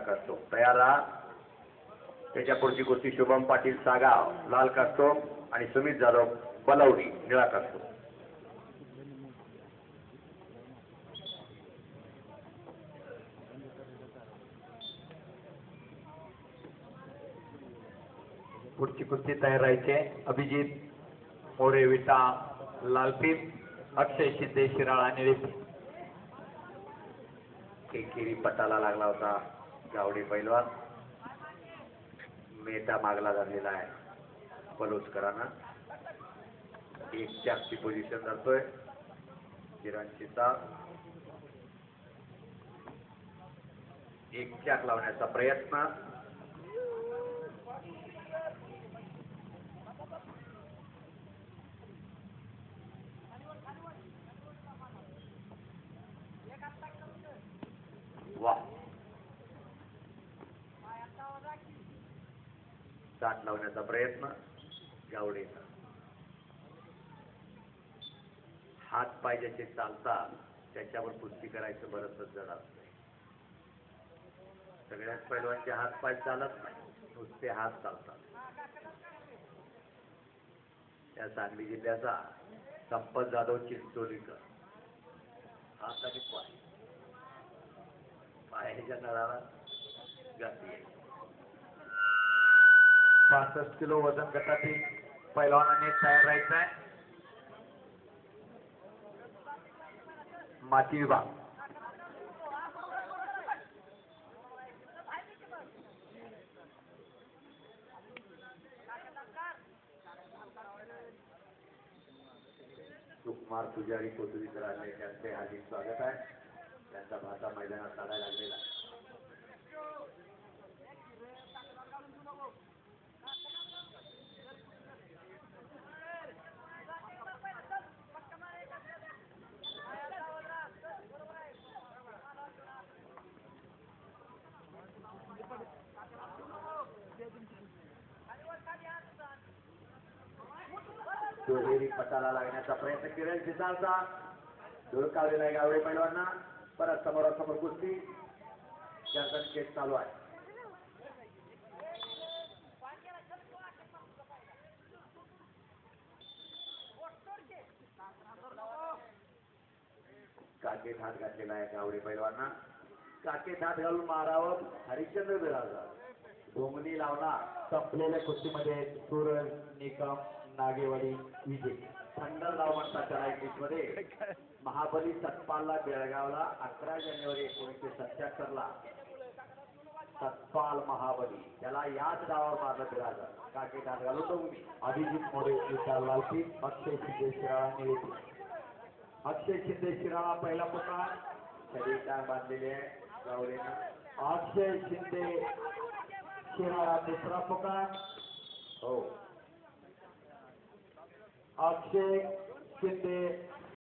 करतो तयार राहा। त्याच्या पुढची कुस्ती शुभम पाटील सागाव लाल करतो आणि सुमित जाधव बलवडी निळा करतो। पुढची कुस्ती तयार राहायचे। अभिजित मोरे विटा लालपीप अक्षय शिंदे शिराळा निळेपीप। एकेरी पटाला लागला होता गावडे पैलवान मेटा मागला झालेला आहे पलोसकरांना। एक चाकची पोझिशन धरतोय किरणशीचा एक चाक लावण्याचा प्रयत्न वा चाक लावण्याचा प्रयत्न गावडेचा हात पाय ज्याचे चालतात त्याच्यावर कुस्ती करायचं बरंच जड असतं। सगळ्याच पैलवानचे हात पाय चालत नाही नुसते हात चालतात। त्या सांगली जिल्ह्याचा संपत जाधव चिंचोलीकर हात आणि पाय पायाच्या नळाला गाठी आहे। 65 किलो वजन गटातील पैलवानाने तयार राहायचं आहे। माती विभाग सुकुमार पुजारी कोथळीकर आले त्यांचे हार्दिक स्वागत आहे। त्यांचा भाता मैदानात काढायला लागलेला आहे। दुहेरी पटाला लागण्याचा प्रयत्न किरण शिसाळचा धुळकावलेला आहे गावडे पैलवांना। परत समोरासमोर कुस्ती जर्दन केस चालू आहे। काकेत हात घातलेला आहे गावडे पैलवांना। काकेत हात घालून मारावं हरिश्चंद्र बिराजा भोंगणी लावला। संपलेल्या कुस्तीमध्ये सूरज निकम नागेवाडी विजय। थंडर धावमंताच्या रायटिसमध्ये महाबली सतपालला बेळगावला 11 जानेवारी 1977 ला सतपाल महाबली त्याला याच डावावर मारलं बिराजा। काकेत हात घालून भोंगणी अभिजित मोरे विटा लालपीप अक्षय शिंदे शिराळा निळेपीप। अक्षय शिंदे शिराळा पहिला पुन्हा शरीर बांधलेले आहे गावडेनं। अक्षय शिंदे शिराळा दुसरा पुकार। हो अक्षय शिंदे